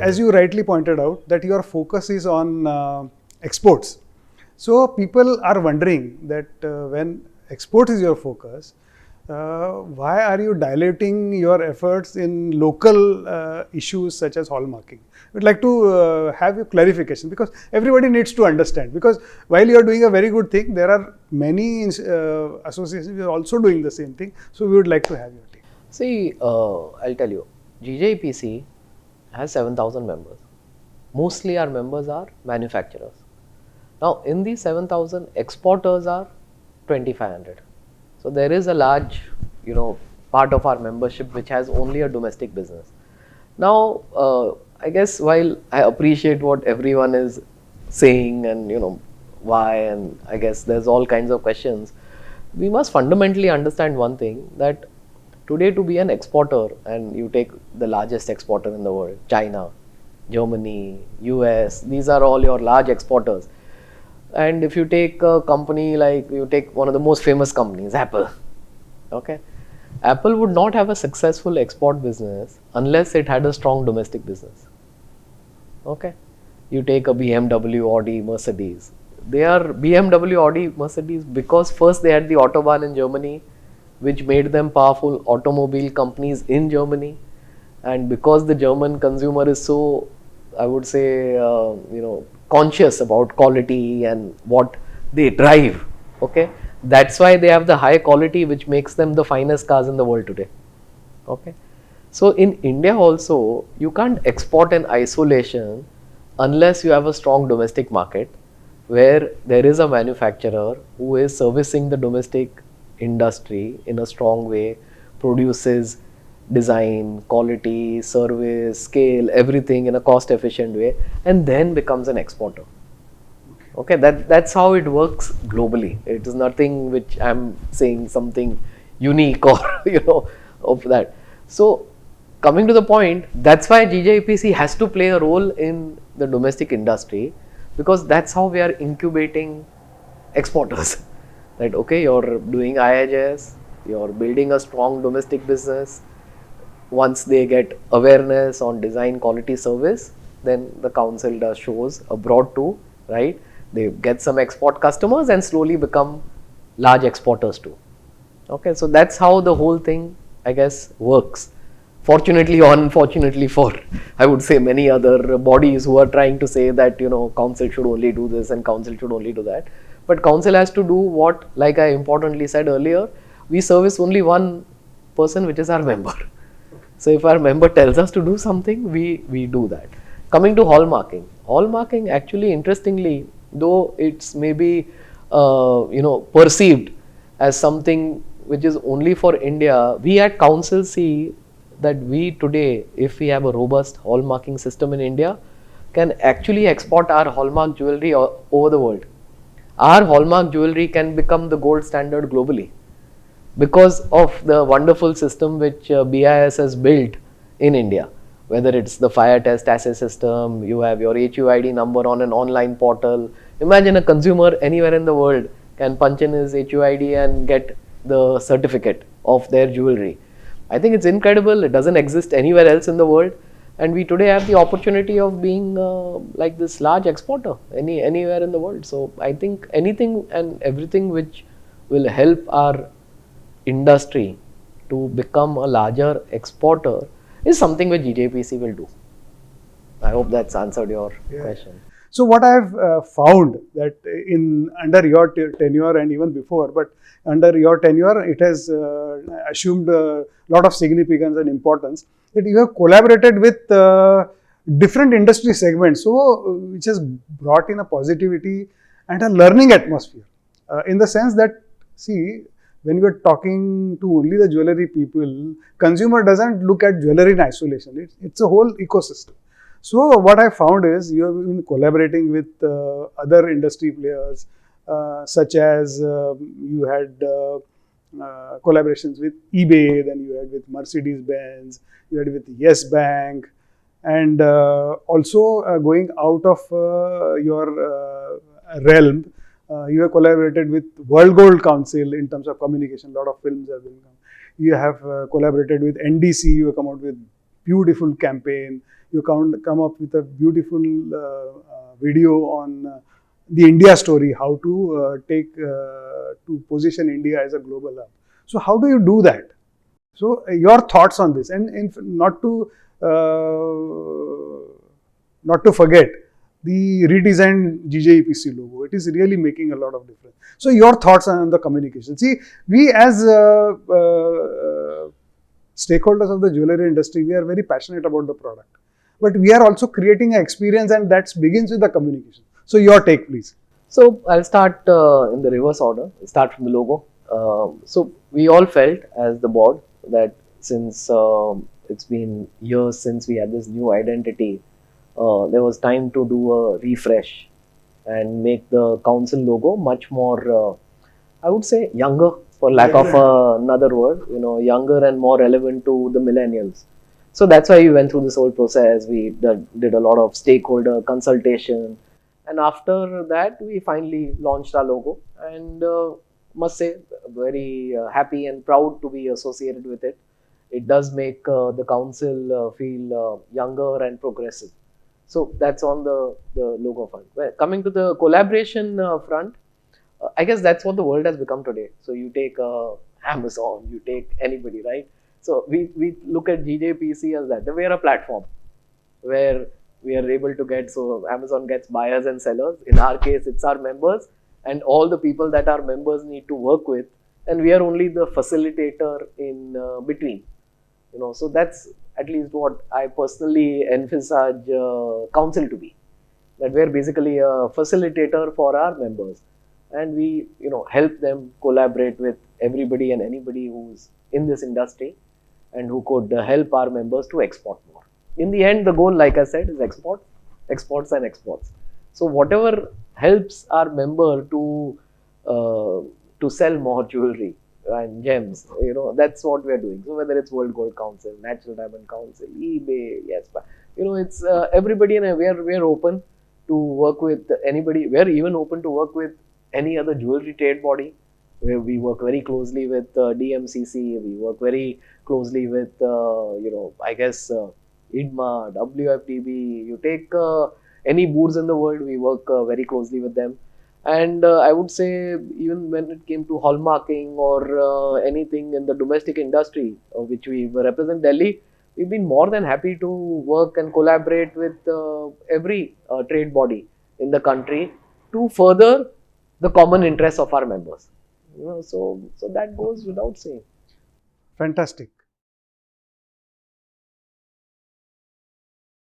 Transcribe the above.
as you rightly pointed out, that your focus is on exports. So people are wondering that when export is your focus, why are you dilating your efforts in local issues such as hallmarking? We'd like to have a clarification, because everybody needs to understand, because while you are doing a very good thing, there are many associations who are also doing the same thing. So we would like to have your take. See, I'll tell you, GJPC has 7,000 members. Mostly our members are manufacturers. Now, in these 7,000, exporters are 2,500. So there is a large, part of our membership which has only a domestic business. Now, I guess while I appreciate what everyone is saying and why, and I guess there's all kinds of questions, we must fundamentally understand one thing, that today to be an exporter, and you take the largest exporter in the world, China, Germany, US, these are all your large exporters. And if you take a company like, you take one of the most famous companies, Apple, okay? Apple would not have a successful export business unless it had a strong domestic business, okay? You take a BMW, Audi, Mercedes. They are BMW, Audi, Mercedes because first they had the Autobahn in Germany, which made them powerful automobile companies in Germany. And because the German consumer is so, I would say, conscious about quality and what they drive, okay, that's why they have the high quality which makes them the finest cars in the world today, okay. So in India also, you can't export in isolation unless you have a strong domestic market where there is a manufacturer who is servicing the domestic industry in a strong way, produces design, quality, service, scale, everything in a cost efficient way, and then becomes an exporter. Okay, that's how it works globally. It is nothing which I'm saying something unique or of that. So coming to the point, that's why GJPC has to play a role in the domestic industry, because that's how we are incubating exporters. That okay, you're doing IIJS, you're building a strong domestic business. Once they get awareness on design, quality, service, then the council does shows abroad too, right? They get some export customers and slowly become large exporters too. Okay, so that's how the whole thing, I guess, works. Fortunately or unfortunately for, I would say, many other bodies who are trying to say that, council should only do this and council should only do that. But council has to do what, like I importantly said earlier, we service only one person, which is our member. So if our member tells us to do something, we do that. Coming to hallmarking. Hallmarking actually, interestingly, though it's maybe, perceived as something which is only for India, we at council see that we today, if we have a robust hallmarking system in India, can actually export our hallmark jewelry over the world. Our hallmark jewelry can become the gold standard globally, because of the wonderful system which BIS has built in India. Whether it's the fire test assay system, you have your HUID number on an online portal. Imagine a consumer anywhere in the world can punch in his HUID and get the certificate of their jewelry. I think it's incredible. It doesn't exist anywhere else in the world. And we today have the opportunity of being like this large exporter anywhere in the world. So I think anything and everything which will help our industry to become a larger exporter is something which GJPC will do. I hope that's answered your question. So what I have found that under your tenure and even before, but under your tenure, it has assumed a lot of significance and importance, that you have collaborated with different industry segments, so which has brought in a positivity and a learning atmosphere, in the sense that, see, when you are talking to only the jewelry people, consumer doesn't look at jewelry in isolation. It's a whole ecosystem. So what I found is you have been collaborating with other industry players, such as you had collaborations with eBay, then you had with Mercedes-Benz, you had with Yes Bank, and also going out of your realm, you have collaborated with World Gold Council in terms of communication. A lot of films have been done. You have collaborated with NDC. You have come out with beautiful campaign. You come up with a beautiful video on the India story, how to to position India as a global hub. So how do you do that? So your thoughts on this, and not to forget the redesigned GJEPC logo. It is really making a lot of difference. So your thoughts on the communication. See, we as stakeholders of the jewelry industry, we are very passionate about the product, but we are also creating an experience, and that begins with the communication. So your take, please. So I'll start in the reverse order. I'll start from the logo. So we all felt as the board that since it's been years since we had this new identity, there was time to do a refresh and make the council logo much more, I would say, younger, for lack of another word, younger and more relevant to the millennials. So that's why we went through this whole process. We did a lot of stakeholder consultation, and after that, we finally launched our logo. And must say, very happy and proud to be associated with it. It does make the council feel younger and progressive. So that's on the logo front. Well, coming to the collaboration front, I guess that's what the world has become today. So you take Amazon, you take anybody, right? So we look at GJPC as that. We are a platform where we are able to get, so Amazon gets buyers and sellers. In our case, it's our members and all the people that our members need to work with. And we are only the facilitator in between. So that's at least what I personally envisage council to be. That we're basically a facilitator for our members. And we, help them collaborate with everybody and anybody who's in this industry and who could help our members to export more. In the end, the goal, like I said, is exports and exports. So whatever helps our member to sell more jewelry and gems, that's what we are doing. So whether it's World Gold Council, Natural Diamond Council, eBay, yes, but it's everybody, and we are open to work with anybody. We are even open to work with any other jewelry trade body, where we work very closely with DMCC. We work very closely with I guess IDMA, WFTB. You take any booths in the world, we work very closely with them. And I would say, even when it came to hallmarking or anything in the domestic industry, which we represent Delhi, we've been more than happy to work and collaborate with every trade body in the country to further the common interests of our members. So that goes without saying. Fantastic.